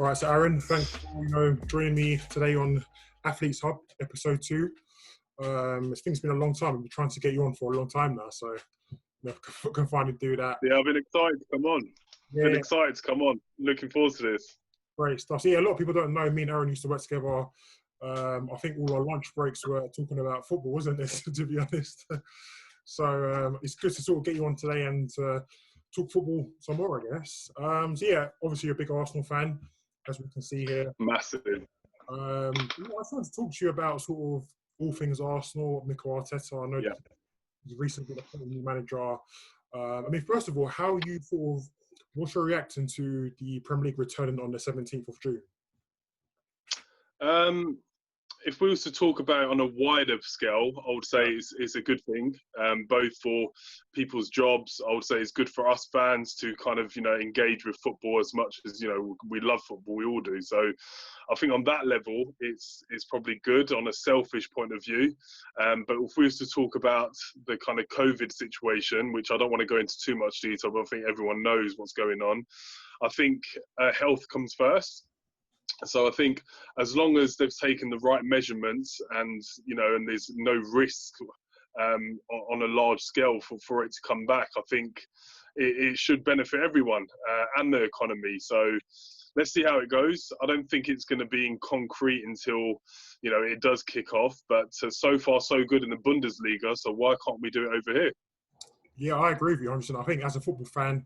Right, so Arun, thanks for joining me today on Athletes Hub, episode 2. I think it's been a long time. We've been trying to get you on for a long time now, so can finally do that. Yeah, I've been excited to come on. Yeah, Been excited to come on. Looking forward to this. great stuff. So, yeah, a lot of people don't know me and Arun used to work together. I think all our lunch breaks were talking about football, wasn't it? To be honest. So it's good to sort of get you on today and talk football some more, I guess. So yeah, obviously you're a big Arsenal fan, as we can see here. Massive. I just wanted to talk to you about sort of all things Arsenal, Mikel Arteta. I know he's recently been a new manager. I mean, first of all, what's your reaction to the Premier League returning on the 17th of June? If we was to talk about it on a wider scale, I would say it's a good thing, both for people's jobs. I would say it's good for us fans to kind of, engage with football as much as, we love football, we all do. So I think on that level, it's probably good on a selfish point of view. But if we was to talk about the kind of COVID situation, which I don't want to go into too much detail, but I think everyone knows what's going on. I think health comes first. So I think as long as they've taken the right measurements and there's no risk on a large scale for it to come back, I think it should benefit everyone and the economy. So let's see how it goes. I don't think it's going to be in concrete until, it does kick off. But so far, so good in the Bundesliga. So why can't we do it over here? Yeah, I agree with you 100%. I think as a football fan,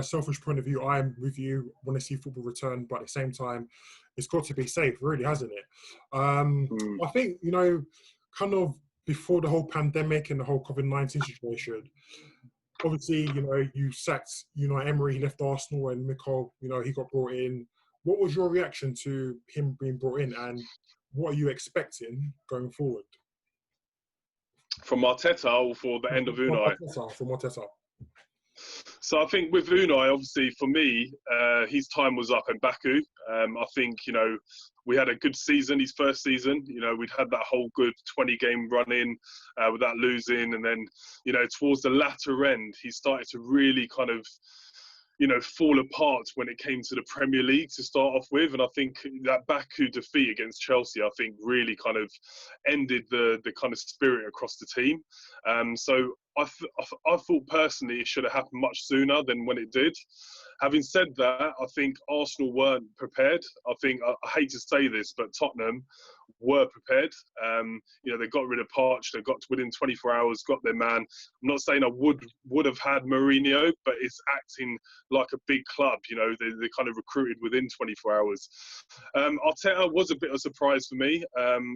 selfish point of view, I'm with you, want to see football return, but at the same time, it's got to be safe, really, hasn't it? I think, kind of before the whole pandemic and the whole COVID-19 situation, obviously, you sacked, Emery, he left Arsenal, and Mikel, he got brought in. What was your reaction to him being brought in, and what are you expecting going forward? From Arteta or for the end of Unai? From Arteta. So I think with Unai, obviously for me, his time was up in Baku. I think, we had a good season, his first season. We'd had that whole good 20-game run in without losing. And then, towards the latter end, he started to really kind of, fall apart when it came to the Premier League to start off with. And I think that Baku defeat against Chelsea, I think really kind of ended the kind of spirit across the team. So I thought personally it should have happened much sooner than when it did. Having said that, I think Arsenal weren't prepared. I think, I hate to say this, but Tottenham were prepared. They got rid of Poch. They got within 24 hours, got their man. I'm not saying I would have had Mourinho, but it's acting like a big club. They kind of recruited within 24 hours. Arteta was a bit of a surprise for me.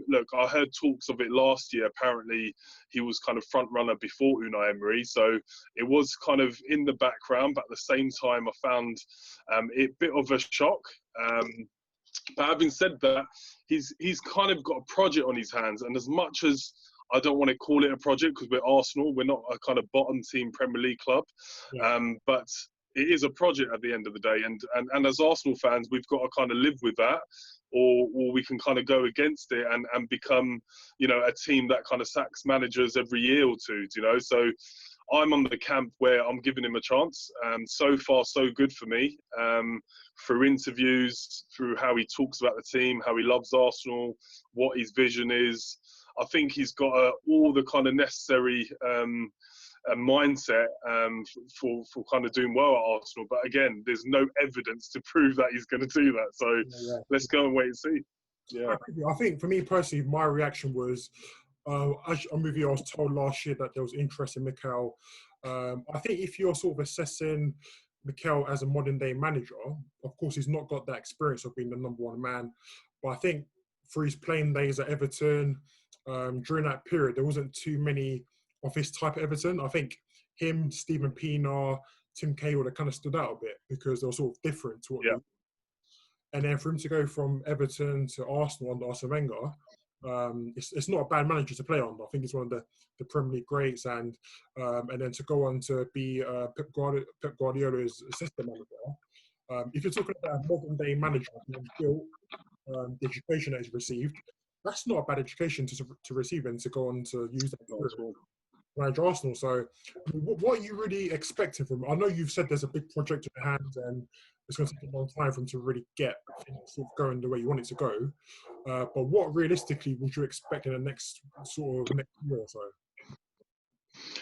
Look, I heard talks of it last year. Apparently, he was kind of front runner before Unai Emery, so it was kind of in the background. But at the same time, I found it a bit of a shock. But having said that, he's kind of got a project on his hands, and as much as I don't want to call it a project because we're Arsenal, we're not a kind of bottom team Premier League club, but it is a project at the end of the day, and as Arsenal fans, we've got to kind of live with that, or we can kind of go against it and become, a team that kind of sacks managers every year or two, so I'm on the camp where I'm giving him a chance. So far, so good for me. Through interviews, through how he talks about the team, how he loves Arsenal, what his vision is. I think he's got all the kind of necessary mindset for kind of doing well at Arsenal. But again, there's no evidence to prove that he's going to do that. So let's go and wait and see. Yeah. I think for me personally, my reaction was, I'm with you, I was told last year that there was interest in Mikel. I think if you're sort of assessing Mikel as a modern day manager, of course he's not got that experience of being the number one man, but I think for his playing days at Everton, during that period, there wasn't too many of his type at Everton. I think him, Stephen Pienaar, Tim Cahill, they kind of stood out a bit because they were sort of different to what they. And then for him to go from Everton to Arsenal under Arsene Wenger, it's not a bad manager to play under. I think he's one of the Premier League greats, and then to go on to be Pep Guardiola's assistant manager. If you're talking about a modern day manager who built the education that he's received, that's not a bad education to receive and to go on to use that. manage Arsenal. So, I mean, what are you really expecting from? I know you've said there's a big project in your hands, and it's going to take a long time for him to really get things sort of going the way you want it to go. But what realistically would you expect in the next next year or so?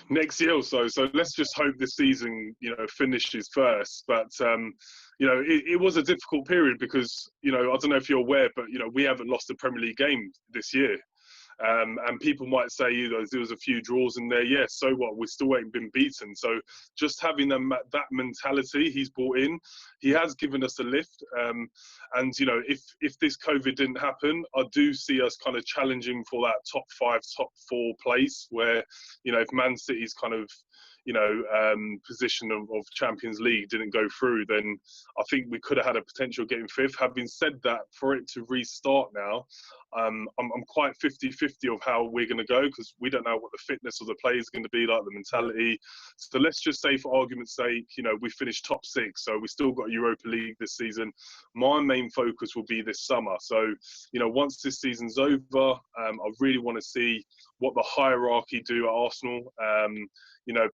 Next year or so. So let's just hope this season, finishes first. But it was a difficult period because I don't know if you're aware, but we haven't lost a Premier League game this year. And people might say, there was a few draws in there. Yes, so what? We still ain't been beaten. So just having that mentality he's brought in, he has given us a lift. And if this COVID didn't happen, I do see us kind of challenging for that top 5, top 4 place. Where if Man City's kind of position of Champions League didn't go through, then I think we could have had a potential getting 5th. Having said that, for it to restart now, I'm quite 50-50 of how we're going to go, because we don't know what the fitness of the players is going to be like, the mentality. So let's just say, for argument's sake, we finished top 6, so we still got Europa League this season. My main focus will be this summer. So once this season's over, I really want to see what the hierarchy do at Arsenal.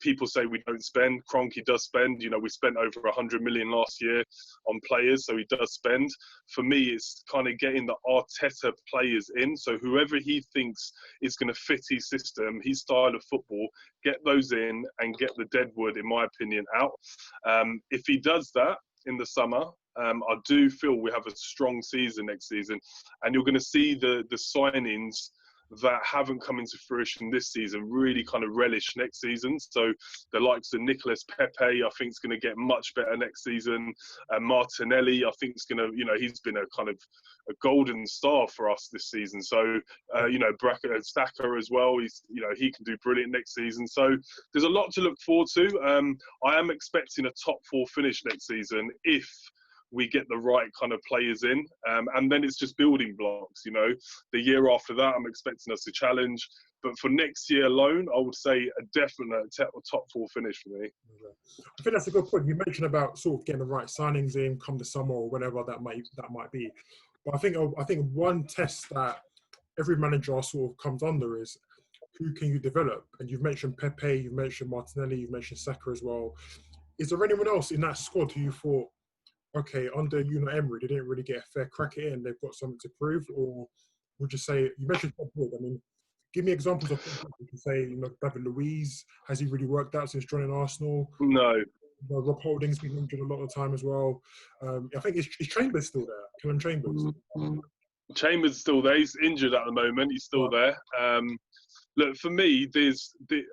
People say we don't spend. Kroenke does spend. We spent over 100 million last year on players, so he does spend. For me, it's kind of getting the Arteta players in. So whoever he thinks is going to fit his system, his style of football, get those in and get the deadwood, in my opinion, out. If he does that in the summer, I do feel we have a strong season next season, and you're going to see the signings that haven't come into fruition this season really kind of relish next season. So the likes of Nicolas Pepe, I think is going to get much better next season. Martinelli, I think is going to, he's been a kind of a golden star for us this season. So, Saka as well, he can do brilliant next season. So there's a lot to look forward to. I am expecting a top 4 finish next season if we get the right kind of players in, and then it's just building blocks. The year after that, I'm expecting us to challenge, but for next year alone, I would say a definite top 4 finish for me. I think that's a good point. You mentioned about sort of getting the right signings in come the summer or whenever that might be. But I think one test that every manager sort of comes under is, who can you develop? And you've mentioned Pepe, you've mentioned Martinelli, you've mentioned Saka as well. Is there anyone else in that squad who you thought, okay, under Emery, they didn't really get a fair crack at it and they've got something to prove? Or would you say, you mentioned Bob Wood, I mean, give me examples of people. You can say, David Luiz, has he really worked out since joining Arsenal? No. Rob Holding's been injured a lot of the time as well. I think is Chambers still there? Callum Chambers? Chambers still there. He's injured at the moment. He's still there. Look, for me,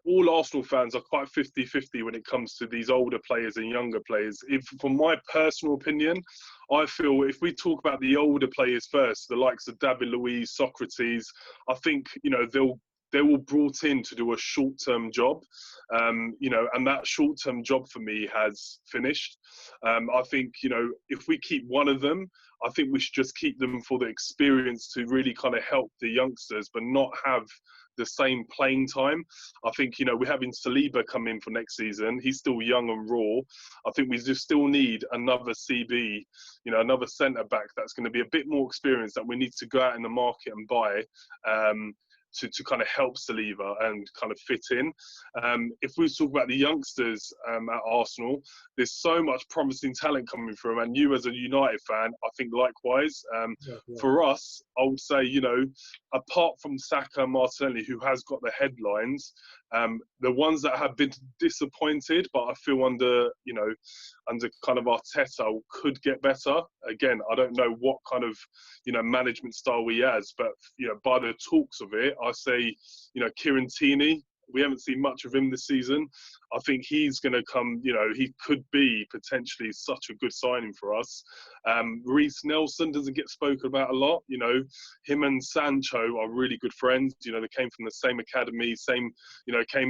all Arsenal fans are quite 50-50 when it comes to these older players and younger players. From my personal opinion, I feel if we talk about the older players first, the likes of David Luiz, Socrates, I think, they were brought in to do a short-term job, and that short-term job for me has finished. I think, if we keep one of them, I think we should just keep them for the experience to really kind of help the youngsters, but not have the same playing time. I think, we're having Saliba come in for next season. He's still young and raw. I think we just still need another CB, another centre-back that's going to be a bit more experienced, that we need to go out in the market and buy, to kind of help Saliba and kind of fit in. If we talk about the youngsters at Arsenal, there's so much promising talent coming through, and you as a United fan, I think likewise. For us, I would say, apart from Saka and Martinelli, who has got the headlines, the ones that have been disappointed, but I feel under kind of Arteta could get better. Again, I don't know what kind of, management style he has, but, by the talks of it, I say, Kieran Tierney, we haven't seen much of him this season. I think he's going to come, he could be potentially such a good signing for us. Reece Nelson doesn't get spoken about a lot. Him and Sancho are really good friends. They came from the same academy,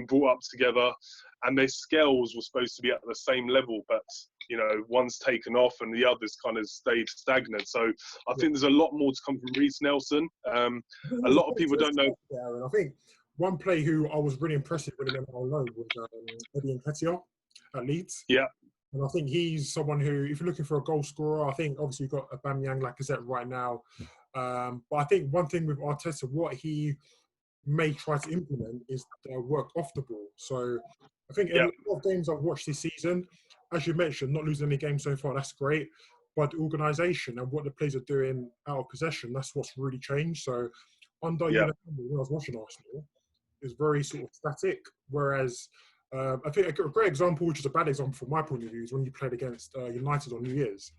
brought up together, and their skills were supposed to be at the same level, but one's taken off and the other's kind of stayed stagnant. So I think there's a lot more to come from Reece Nelson. A lot of people don't know. I think one player who I was really impressed with him on loan was Eddie Nketiah at Leeds. Yeah. And I think he's someone who, if you're looking for a goal scorer, I think obviously you've got Aubameyang, Lacazette right now. But I think one thing with Arteta, what he may try to implement is their work off the ball. So I think in Yeah. a lot of games I've watched this season, as you mentioned, not losing any games so far, that's great. But the organisation and what the players are doing out of possession, that's what's really changed. So under Yeah. when I was watching Arsenal, it's very sort of static. Whereas I think a great example, which is a bad example from my point of view, is when you played against United on New Year's,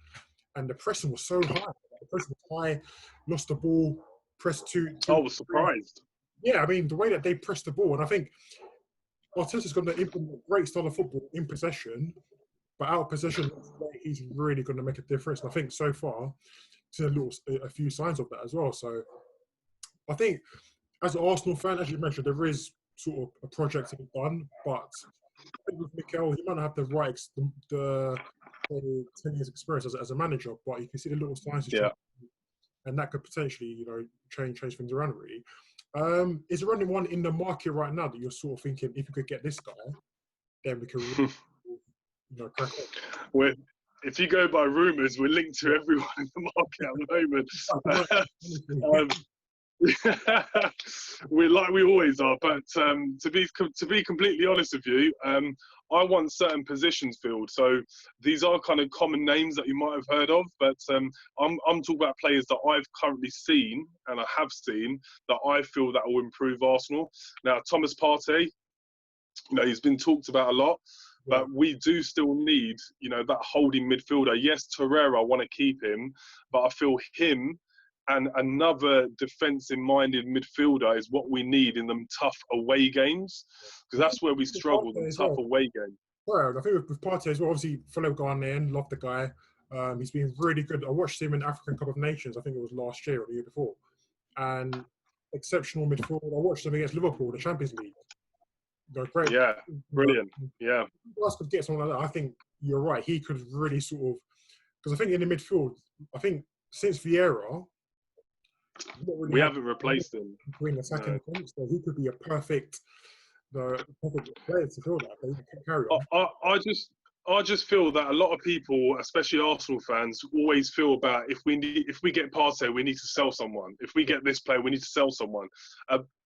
and the pressing was so high. The pressing was high, lost the ball, pressed two. I was surprised. Yeah, I mean the way that they pressed the ball, and I think Arteta's going to implement a great style of football in possession, but out of possession, he's really going to make a difference. And I think so far, seen a few signs of that as well. So I think as an Arsenal fan, as you mentioned, there is sort of a project to be done, but with Mikel, he might not have the right the 10 years experience as a manager, but you can see the little signs he's trying, and that could potentially, change things around really. Is there anyone in the market right now that you're sort of thinking, if you could get this guy, then we can really, crack on? Well, if you go by rumours, we're linked to everyone in the market at the moment. We're like we always are, but to be completely honest with you, I want certain positions filled. So these are kind of common names that you might have heard of, but I'm talking about players that I've currently seen and I have seen that I feel that will improve Arsenal. Now, Thomas Partey, he's been talked about a lot. But we do still need, that holding midfielder. Yes, Torreira, I want to keep him, but I feel him and another defensive-minded midfielder is what we need in them tough away games, because that's where we struggle, the tough away games. Well, I think with Partey as well, obviously, fellow Ghanaian, love the guy. He's been really good. I watched him in African Cup of Nations, I think it was last year or the year before. And exceptional midfield. I watched him against Liverpool in the Champions League. Great. Yeah, brilliant. Yeah. If us could get someone like that, I think you're right. He could really sort of, because I think in the midfield, I think since Vieira, we haven't replaced him. Between the second and so he could be a perfect player to fill that. But he can carry on. I just feel that a lot of people, especially Arsenal fans, always feel about if we get Partey, we need to sell someone. If we get this player, we need to sell someone.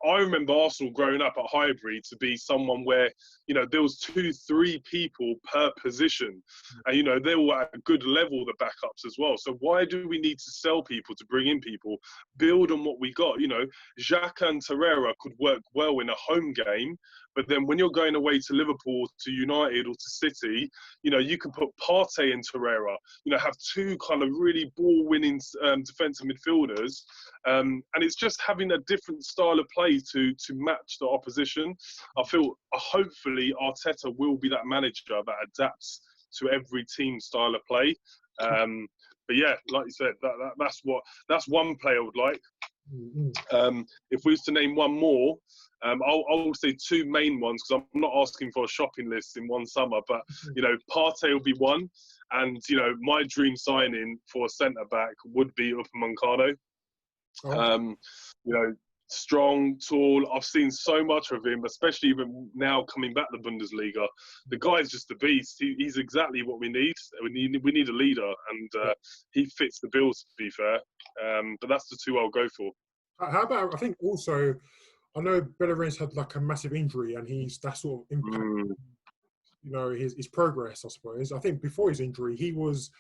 I remember Arsenal growing up at Highbury to be someone where there was 2-3 people per position, and they were at a good level, the backups as well. So why do we need to sell people to bring in people? Build on what we got. Xhaka and Torreira could work well in a home game. But then when you're going away to Liverpool, to United or to City, you can put Partey and Torreira, have two kind of really ball-winning defensive midfielders. And it's just having a different style of play to match the opposition. I feel hopefully Arteta will be that manager that adapts to every team style of play. But yeah, like you said, that's one player I would like. If we was to name one more, I'll say two main ones, because I'm not asking for a shopping list in one summer, but Partey will be one, and my dream signing for a centre back would be Upamecano. Strong, tall. I've seen so much of him, especially even now coming back to the Bundesliga. The guy's just a beast. He's exactly what we need. We need a leader, and he fits the bill, to be fair. But that's the two I'll go for. How about, I think also, I know Bellerin's had like a massive injury, and that sort of impacted, his progress, I suppose. I think before his injury, he was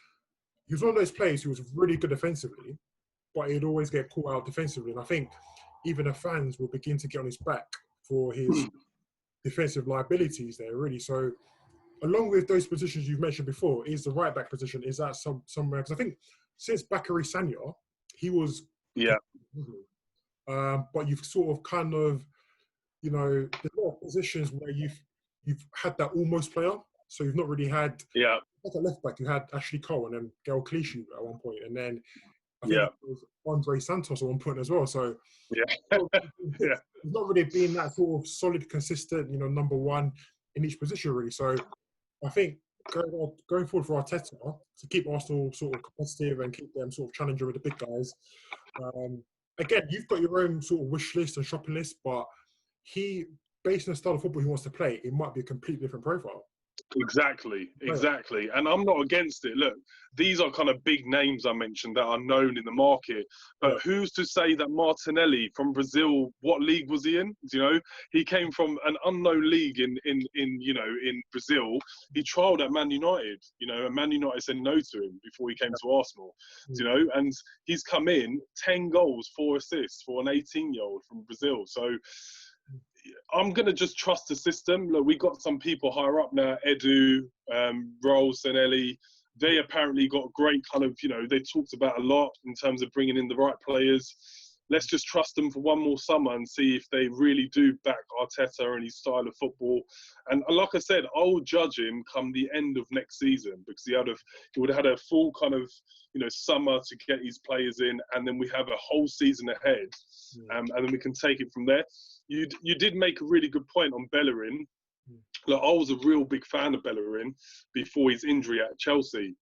one of those players who was really good defensively, but he'd always get caught out defensively. And I think even the fans will begin to get on his back for his defensive liabilities there, really. So along with those positions you've mentioned before, is the right back position, is that somewhere? Because I think since Bakary Sagna, he was... Yeah. But you've sort of kind of, there's a lot of positions where you've had that almost player. So you've not really had... Yeah. At left back, you had Ashley Cole and then Gael Clichy at one point, and then I think it was Andre Santos at one point as well. So it's not really been that sort of solid, consistent, number one in each position really. So I think going forward for Arteta to keep Arsenal sort of competitive and keep them sort of challenging with the big guys. Again, you've got your own sort of wish list and shopping list, but based on the style of football he wants to play, it might be a completely different profile. Exactly. And I'm not against it. Look, these are kind of big names I mentioned that are known in the market. But who's to say that Martinelli from Brazil, what league was he in? You know, he came from an unknown league in Brazil. He trialled at Man United, you know, and Man United said no to him before he came to Arsenal, you know, and he's come in 10 goals, 4 assists for an 18-year-old from Brazil. So I'm going to just trust the system. Look, we got some people higher up now, Edu, Rolls and Ellie. They apparently got great kind of, you know, they talked about a lot in terms of bringing in the right players. Let's just trust them for one more summer and see if they really do back Arteta and his style of football. And like I said, I'll judge him come the end of next season because he would have had a full kind of, you know, summer to get his players in, and then we have a whole season ahead, and then we can take it from there. You did make a really good point on Bellerin. Like, I was a real big fan of Bellerin before his injury at Chelsea.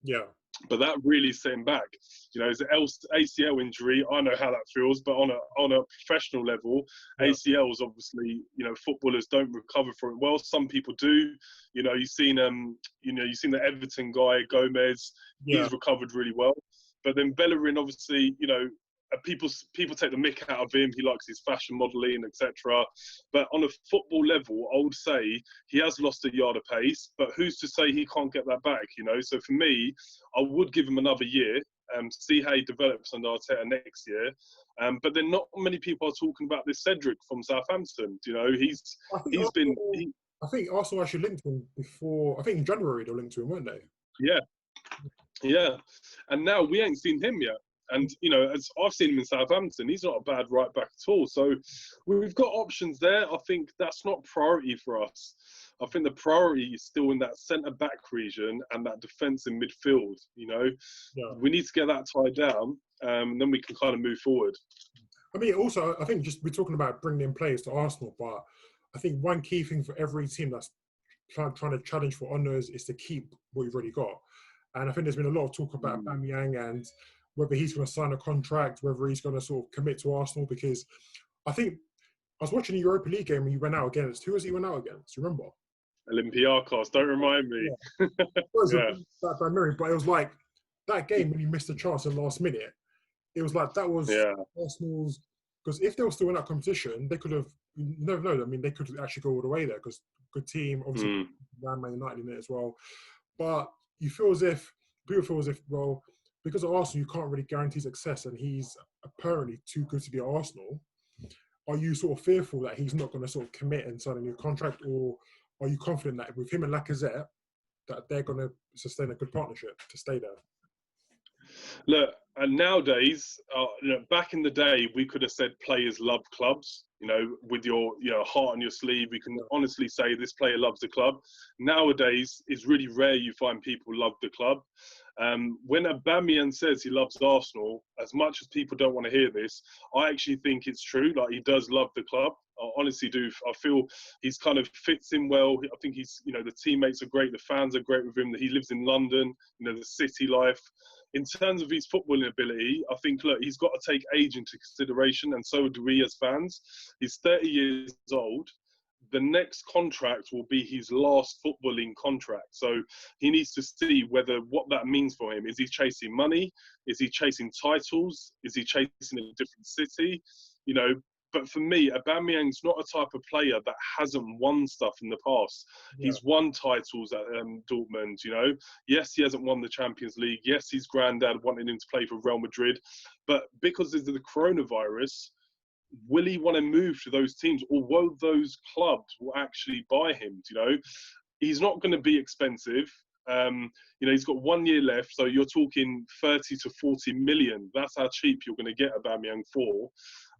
Yeah. But that really set him back. You know, it's an ACL injury. I know how that feels, but on a professional level, ACLs obviously, you know, footballers don't recover from it well. Some people do. You know, you've seen the Everton guy Gomez. He's recovered really well. But then Bellerin, obviously, you know, people take the mick out of him. He likes his fashion modelling, etc. But on a football level, I would say he has lost a yard of pace. But who's to say he can't get that back? You know. So for me, I would give him another year, see how he develops under Arteta next year. But then not many people are talking about this Cedric from Southampton. You know, I think Arsenal actually linked him before. I think in January they linked to him, weren't they? Yeah. And now we ain't seen him yet. And, you know, as I've seen him in Southampton, he's not a bad right back at all. So we've got options there. I think that's not priority for us. I think the priority is still in that centre-back region and that defence in midfield, you know. We need to get that tied down, and then we can kind of move forward. I mean, also, I think just we're talking about bringing in players to Arsenal, but I think one key thing for every team that's trying to challenge for honours is to keep what you've already got. And I think there's been a lot of talk about Aubameyang and whether he's going to sign a contract, whether he's going to sort of commit to Arsenal, because I think I was watching the Europa League game when he went out against. Who was he went out against? Do you remember? Olympiacos. Don't remind me. It was bad memory, but it was like that game when he missed a chance in the last minute. It was like that was Arsenal's, because if they were still in that competition, they could have. No. I mean, they could actually go all the way there because good team, obviously, Man United in it as well. But people feel as if, well, because of Arsenal, you can't really guarantee success, and he's apparently too good to be at Arsenal. Are you sort of fearful that he's not going to sort of commit and sign a new contract, or are you confident that with him and Lacazette, that they're going to sustain a good partnership to stay there? Look, and nowadays, you know, back in the day, we could have said players love clubs. You know, with your heart on your sleeve, we can honestly say this player loves the club. Nowadays, it's really rare you find people love the club. When Aubameyang says he loves Arsenal, as much as people don't want to hear this, I actually think it's true. Like, he does love the club. I honestly do. I feel he's kind of fits in well. I think he's, you know, the teammates are great. The fans are great with him. He lives in London, you know, the city life. In terms of his footballing ability, I think, look, he's got to take age into consideration, and so do we as fans. He's 30 years old. The next contract will be his last footballing contract. So he needs to see what that means for him. Is he chasing money? Is he chasing titles? Is he chasing a different city? You know, but for me, Aubameyang's not a type of player that hasn't won stuff in the past. He's won titles at Dortmund, you know. Yes, he hasn't won the Champions League. Yes, his granddad wanted him to play for Real Madrid. But because of the coronavirus, will he want to move to those teams, or will those clubs will actually buy him? You know, he's not going to be expensive. You know, he's got 1 year left, so you're talking 30 to 40 million. That's how cheap you're going to get Aubameyang for.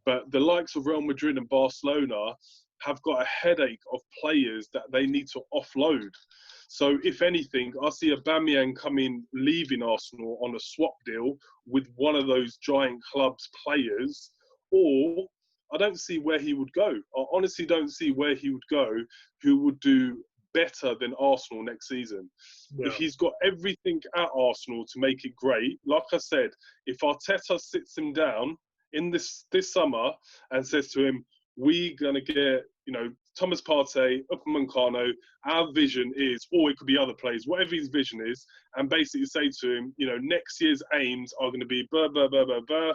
But the likes of Real Madrid and Barcelona have got a headache of players that they need to offload. So if anything, I see Aubameyang leaving Arsenal on a swap deal with one of those giant clubs' players, or I don't see where he would go. I honestly don't see where he would go who would do better than Arsenal next season. If he's got everything at Arsenal to make it great, like I said, if Arteta sits him down in this summer and says to him, we're going to get, you know, Thomas Partey, Upamecano, our vision is, or it could be other players, whatever his vision is, and basically say to him, you know, next year's aims are going to be blah, blah, blah, blah, blah.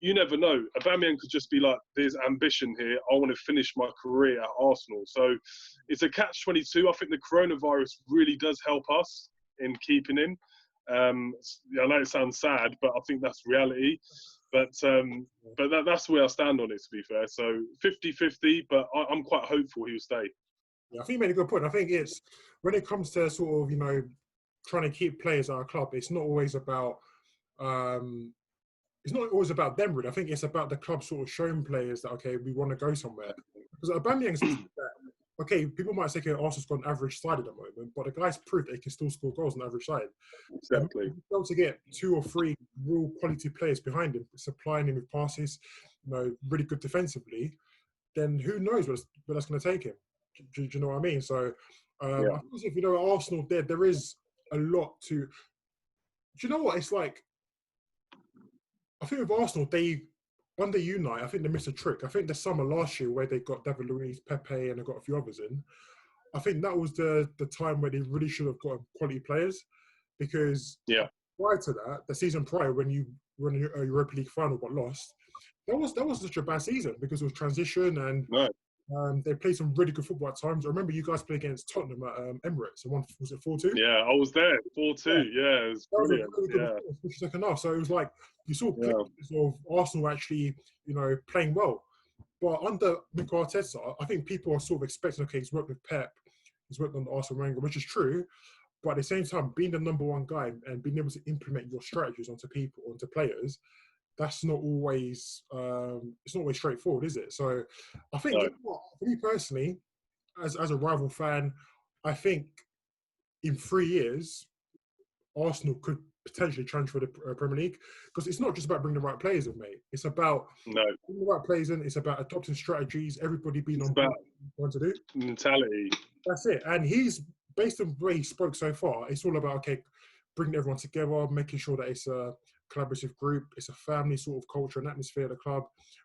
You never know. Aubameyang could just be like, there's ambition here. I want to finish my career at Arsenal. So it's a catch-22. I think the coronavirus really does help us in keeping him. I know it sounds sad, but I think that's reality. But that's where I stand on it, to be fair. So 50-50, but I'm quite hopeful he'll stay. Yeah, I think you made a good point. I think it's when it comes to sort of, you know, trying to keep players at our club, it's not always about them really. I think it's about the club sort of showing players that, okay, we want to go somewhere. Because Aubameyang's okay, people might say, okay, Arsenal's got an average side at the moment, but the guy's proved that he can still score goals on the average side. Exactly. If he's able to get 2 or 3 real quality players behind him, supplying him with passes, you know, really good defensively, then who knows where that's going to take him? Do you know what I mean? So, I think if you know at Arsenal, there is a lot to. Do you know what it's like? I think with Arsenal, under Unite, I think they missed a trick. I think the summer last year where they got David Luiz, Pepe, and they got a few others in. I think that was the time where they really should have got quality players, because prior to that, the season prior when you were in a Europa League final but lost, that was such a bad season because it was transition and they played some really good football at times. I remember you guys played against Tottenham at Emirates and was it 4-2? Yeah, I was there. 4-2. Yeah, it was brilliant. That was a really good performance, especially second half. So it was like you saw pictures of Arsenal actually, you know, playing well. But under Mikel Arteta, I think people are sort of expecting, okay, he's worked with Pep, he's worked on the Arsenal Wenger, which is true. But at the same time, being the number one guy and being able to implement your strategies onto players, that's not always it's not always straightforward, is it? So I think for me personally, as a rival fan, I think in 3 years, Arsenal could potentially transfer the Premier League, because it's not just about bringing the right players in, mate. It's about bringing the right players in. It's about adopting strategies, everybody being on board what to do. Mentality. That's it. And he's, based on the way he spoke so far, it's all about, okay, bringing everyone together, making sure that it's a collaborative group, it's a family sort of culture and atmosphere at the club,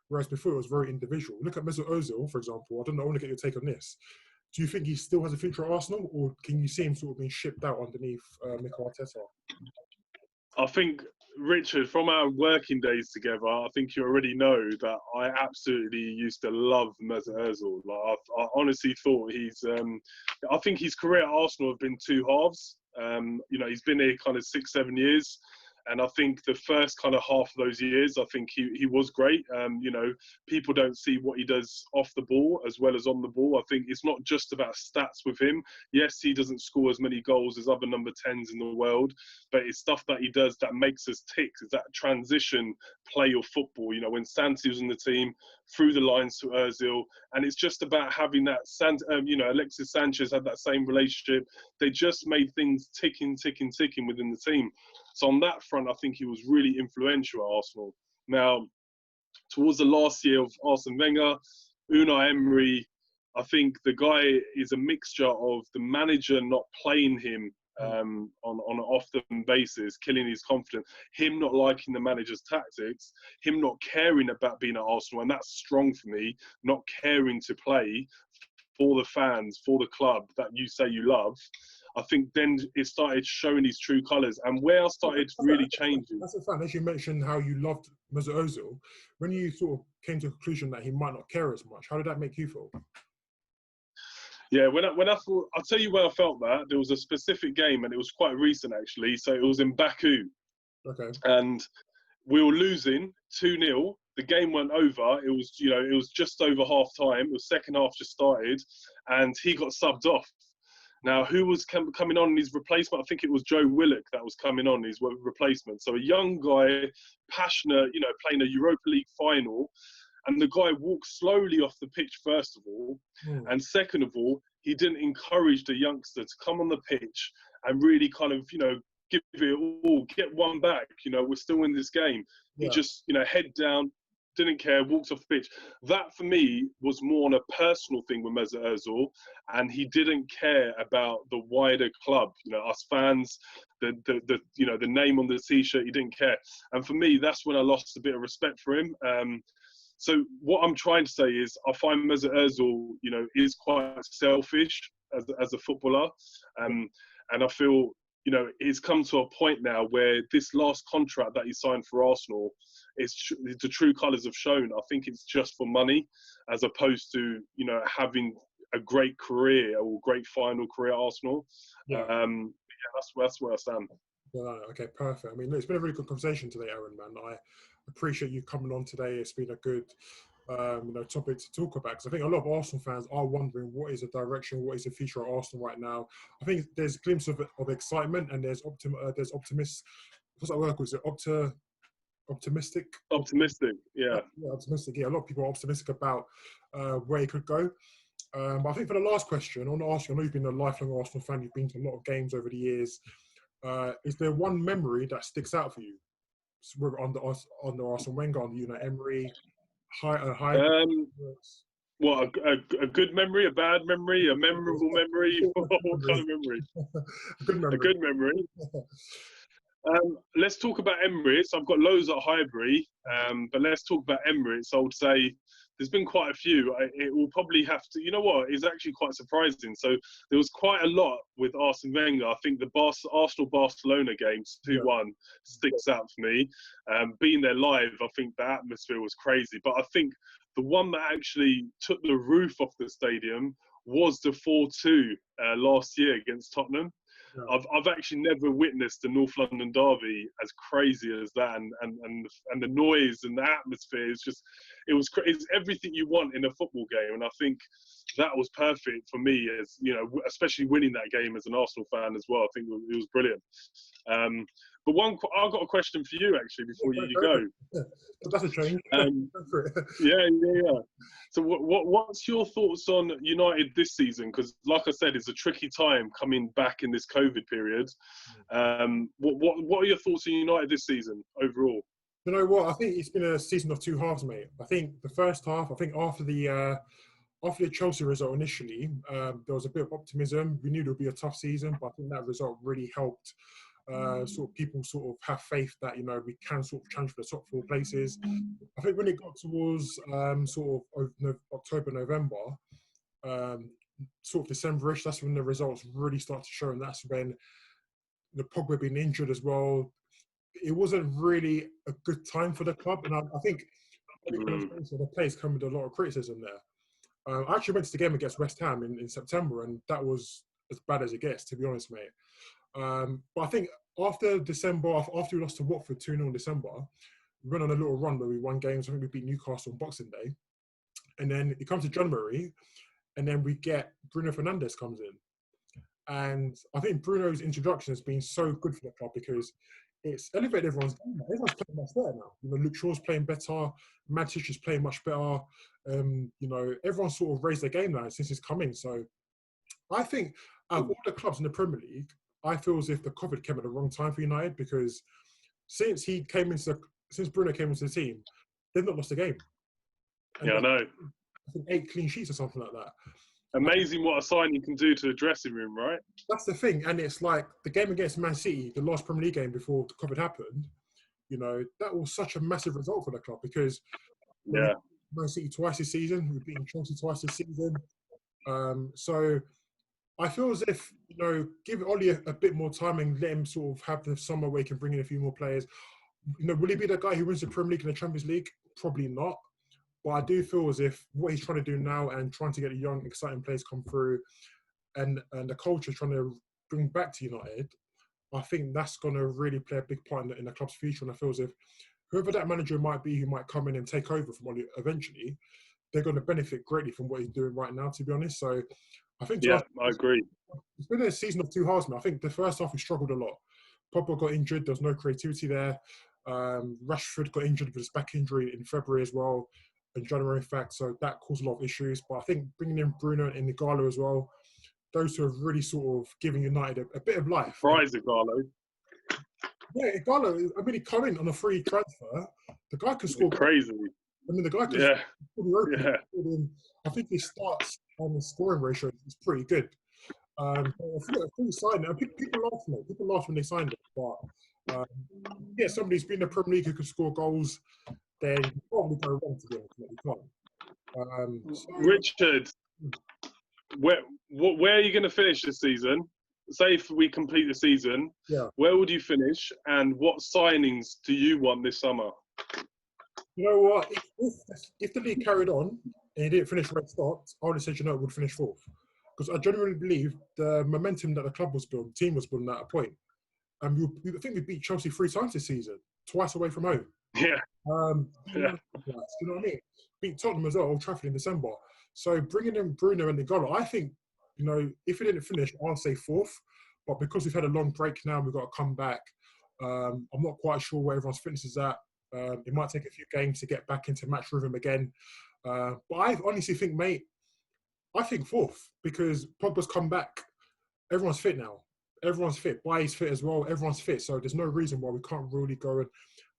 whereas before it was very individual. Look at Mesut Ozil, for example. I don't know, I want to get your take on this. Do you think he still has a future at Arsenal, or can you see him sort of being shipped out underneath Mikel Arteta? I think, Richard, from our working days together, I think you already know that I absolutely used to love Mesut Ozil. Like, I honestly thought I think his career at Arsenal have been 2 halves. You know, he's been here kind of 6-7 years. And I think the first kind of half of those years, I think he was great. You know, people don't see what he does off the ball as well as on the ball. I think it's not just about stats with him. Yes, he doesn't score as many goals as other number 10s in the world, but it's stuff that he does that makes us tick. It's that transition play of football. You know, when Santi was in the team, through the lines to Ozil, and it's just about having that. You know, Alexis Sanchez had that same relationship. They just made things ticking within the team. So on that front, I think he was really influential at Arsenal. Now, towards the last year of Arsene Wenger, Unai Emery, I think the guy is a mixture of the manager not playing him on an often basis, killing his confidence, him not liking the manager's tactics, him not caring about being at Arsenal, and that's strong for me, not caring to play for the fans, for the club that you say you love. I think then it started showing his true colours, and where I started really changing. That's a fact. As you mentioned how you loved Mesut Ozil, when you sort of came to a conclusion that he might not care as much, how did that make you feel? Yeah, when I thought, I'll tell you when I felt that. There was a specific game, and it was quite recent actually. So it was in Baku. Okay. And we were losing 2-0. The game went over. It was just over half time. The second half just started, and he got subbed off. Now, who was coming on in his replacement? I think it was Joe Willock that was coming on his replacement. So a young guy, passionate, you know, playing a Europa League final. And the guy walked slowly off the pitch, first of all. And second of all, he didn't encourage the youngster to come on the pitch and really kind of, you know, give it all, get one back. You know, we're still in this game. Yeah. He just, you know, head down, didn't care, walked off the pitch. That, for me, was more on a personal thing with Mesut Ozil, and he didn't care about the wider club. You know, us fans, the name on the T-shirt, he didn't care. And for me, that's when I lost a bit of respect for him. So what I'm trying to say is, I find Mesut Ozil, you know, is quite selfish as a footballer, and I feel, you know, it's come to a point now where this last contract that he signed for Arsenal, the true colours have shown. I think it's just for money, as opposed to, you know, having a great career or great final career at Arsenal. Yeah. That's where I stand. Okay, perfect. I mean, look, it's been a really good conversation today, Aaron, man. I appreciate you coming on today. It's been a good topic to talk about, because I think a lot of Arsenal fans are wondering what is the direction, what is the future of Arsenal right now. I think there's a glimpse of excitement, and there's optimist. What's that word? Was it optimistic? Optimistic, yeah. Yeah, optimistic. Yeah, a lot of people are optimistic about where it could go. But I think for the last question, I want to ask you, I know you've been a lifelong Arsenal fan, you've been to a lot of games over the years. Is there one memory that sticks out for you? Under Arsene Wenger, under Unai Emery, What, a good memory, a bad memory, a memorable memory? What kind of memory? A good memory. A good memory. Let's talk about Emirates. I've got loads at Highbury, but let's talk about Emirates. I would say there's been quite a few. It will probably have to, you know what, it's actually quite surprising. So there was quite a lot with Arsene Wenger. I think the Arsenal-Barcelona game, 2-1, sticks out for me. Being there live, I think the atmosphere was crazy. But I think the one that actually took the roof off the stadium was the 4-2 last year against Tottenham. Yeah. I've actually never witnessed the North London derby as crazy as that, and the noise and the atmosphere is just, it's everything you want in a football game. And I think that was perfect for me, as you know, especially winning that game as an Arsenal fan as well. I think it was brilliant. But I've got a question for you actually before you go. That's a change. Yeah. So what's your thoughts on United this season? Because like I said, it's a tricky time coming back in this COVID period. What are your thoughts on United this season overall? You know what? I think it's been a season of two halves, mate. I think the first half, after the Chelsea result initially, there was a bit of optimism. We knew it would be a tough season, but I think that result really helped people have faith that, you know, we can challenge for the top four places. I think when it got towards October, November, December-ish, that's when the results really start to show, and that's when the Pogba being injured as well. It wasn't really a good time for the club, and I think the players come with a lot of criticism there. I actually went to the game against West Ham in September, and that was as bad as it gets, to be honest, mate. But I think after December, after we lost to Watford 2-0 in December, we went on a little run where we won games. I think we beat Newcastle on Boxing Day. And then it comes to January, and then we get Bruno Fernandes comes in. And I think Bruno's introduction has been so good for the club because it's elevated everyone's game. Everyone's playing much better now. You know, Luke Shaw's playing better. Matic is playing much better. You know, everyone's sort of raised their game now since he's come in. So I think out of all the clubs in the Premier League, I feel as if the COVID came at the wrong time for United, because since Bruno came into the team, they've not lost a game. And I know. I think 8 clean sheets or something like that. Amazing what a signing can do to the dressing room, right? That's the thing. And it's like the game against Man City, the last Premier League game before the COVID happened, you know, that was such a massive result for the club, because Man City twice this season, we've beaten Chelsea twice this season. So I feel as if, you know, give Ollie a bit more time and let him sort of have the summer where he can bring in a few more players. You know, will he be the guy who wins the Premier League and the Champions League? Probably not. But I do feel as if what he's trying to do now and trying to get the young, exciting players come through, and the culture trying to bring back to United, I think that's going to really play a big part in the club's future. And I feel as if whoever that manager might be, who might come in and take over from Ollie eventually, they're going to benefit greatly from what he's doing right now, to be honest. So I think I agree. It's been a season of two halves, man. I think the first half we struggled a lot. Pogba got injured. There was no creativity there. Rashford got injured with his back injury in February as well, in January, in fact. So that caused a lot of issues. But I think bringing in Bruno and Igalo as well, those two have really sort of given United a bit of life. Surprise Igalo. Yeah, Igalo, I mean, he come in on a free transfer. The guy can score. Crazy. I mean, the guy can score. Yeah. I think his starts on the scoring ratio is pretty good. I think a free signing. People laugh from it. People laugh when they signed it. But somebody who's been in the Premier League who can score goals, then you probably go wrong, to be honest. You You can't. So, Richard, where are you going to finish this season? Say if we complete the season, yeah. where would you finish, and what signings do you want this summer? You know what? If the league carried on and he didn't finish red start, I would have said, it would finish fourth. Because I genuinely believe the momentum that the club was building, the team was building at a point. And I think we beat Chelsea 3 times this season, twice away from home. Yeah. You know what I mean? Beat Tottenham as well, Old Trafford in December. So bringing in Bruno and Nicola, I think, if we didn't finish, I'll say fourth. But because we've had a long break now, we've got to come back. I'm not quite sure where everyone's fitness is at. It might take a few games to get back into match rhythm again. But I honestly think, mate, I think fourth because Pogba's come back. Everyone's fit now. Everyone's fit. Baye's fit as well. Everyone's fit. So there's no reason why we can't really go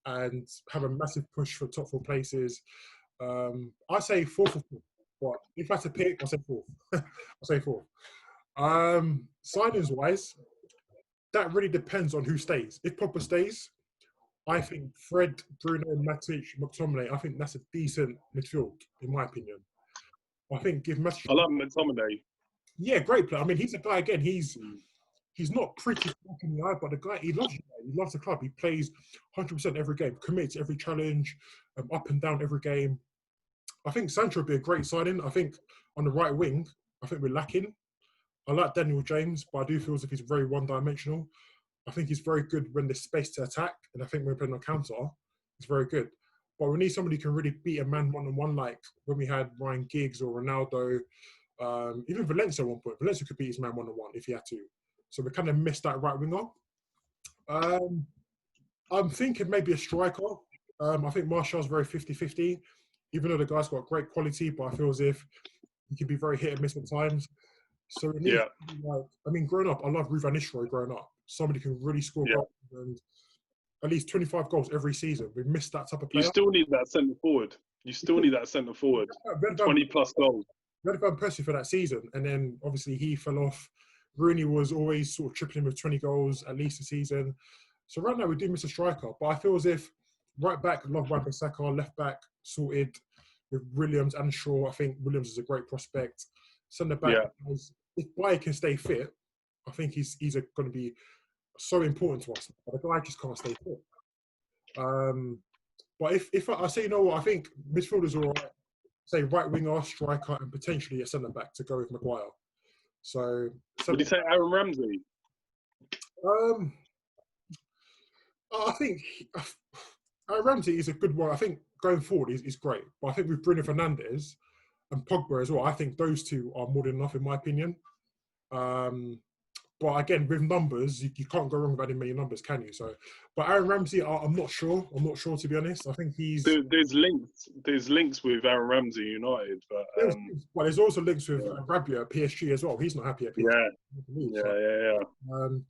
and have a massive push for top 4 places. I say fourth or fourth. But if I had to pick, I'll say fourth. I'll say fourth. Signings-wise, that really depends on who stays. If Pogba stays, I think Fred, Bruno, Matic, McTominay, I think that's a decent midfield, in my opinion. I think give Matic... I love McTominay. Yeah, great player. I mean, he's a guy, again, he's not pretty in the eye, but the guy, he loves it. He loves the club. He plays 100% every game, commits every challenge, up and down every game. I think Sancho would be a great signing. I think on the right wing, I think we're lacking. I like Daniel James, but I do feel as if he's very one-dimensional. I think he's very good when there's space to attack, and I think when we're playing on counter, he's very good. But we need somebody who can really beat a man one-on-one, like when we had Ryan Giggs or Ronaldo, even Valencia at one point. Valencia could beat his man one-on-one if he had to. So we kind of missed that right winger. I'm thinking maybe a striker. I think Martial's very 50-50, even though the guy's got great quality, but I feel as if he can be very hit and miss at times. So it needs growing up, I love Ruud van Nistelrooy growing up. Somebody who can really score goals and at least 25 goals every season. We've missed that type of player. You still need that centre forward. 20+ goals. We had Van Persie for that season, and then obviously he fell off. Rooney was always sort of tripling with 20 goals at least a season. So right now we do miss a striker, but I feel as if right back, love Wan-Bissaka, left back sorted with Williams and Shaw. I think Williams is a great prospect. Centre back, if Baye can stay fit, I think he's going to be so important to us. But the guy just can't stay fit. But if I say, I think midfielders are all right. Say right winger, striker, and potentially a centre back to go with Maguire. So would you say Aaron Ramsey? I think Ramsey is a good one. I think going forward is great. But I think with Bruno Fernandes and Pogba as well, I think those two are more than enough in my opinion. But again, with numbers, you can't go wrong with adding many numbers, can you? So, but Aaron Ramsey, I'm not sure. I'm not sure, to be honest. I think he's... There's links with Aaron Ramsey United. But there's also links with Rabia at PSG as well. He's not happy at PSG.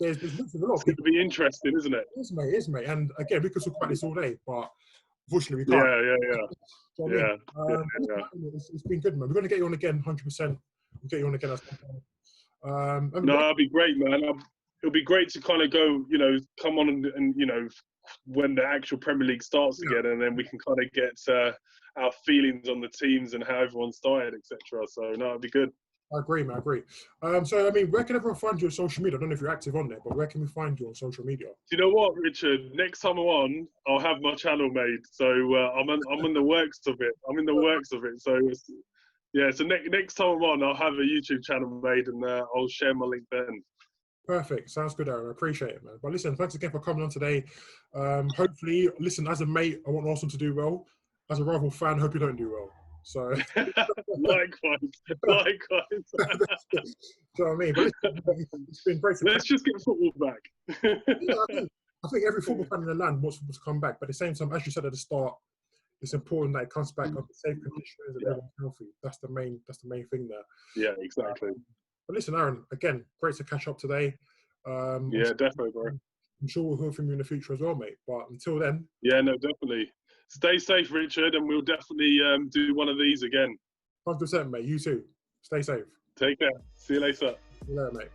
There's links with a lot of people. It's going to be interesting, isn't it? It is, mate. And again, we could talk about this all day, but unfortunately we can't. It's been good, man. We're going to get you on again, 100%. We'll get you on again at some point. That'd be great, man. It'll be great to kind of go, come on and when the actual Premier League starts again, and then we can kind of get our feelings on the teams and how everyone started, etc. So it'd be good. I agree, man. I agree. So, I mean, where can everyone find you on social media? I don't know if you're active on there, but where can we find you on social media? Do you know what, Richard? Next time I'm on, I'll have my channel made. So I'm in the works of it. So so next time I'm on, I'll have a YouTube channel made and I'll share my link then. Perfect. Sounds good, Aaron. I appreciate it, man. But listen, thanks again for coming on today. Hopefully, listen, as a mate, I want Arsenal to do well. As a rival fan, I hope you don't do well. So likewise. Do you know what I mean? But it's been great. Let's just get football back. I think every football fan in the land wants football to come back. But at the same time, as you said at the start, it's important that it comes back under safe conditions and everyone's healthy. That's the main thing there. Yeah, exactly. But listen, Aaron, again, great to catch up today. Definitely, bro. I'm sure we'll hear from you in the future as well, mate. But until then... Yeah, no, definitely. Stay safe, Richard, and we'll definitely do one of these again. 100%, mate. You too. Stay safe. Take care. See you later. See you later, mate.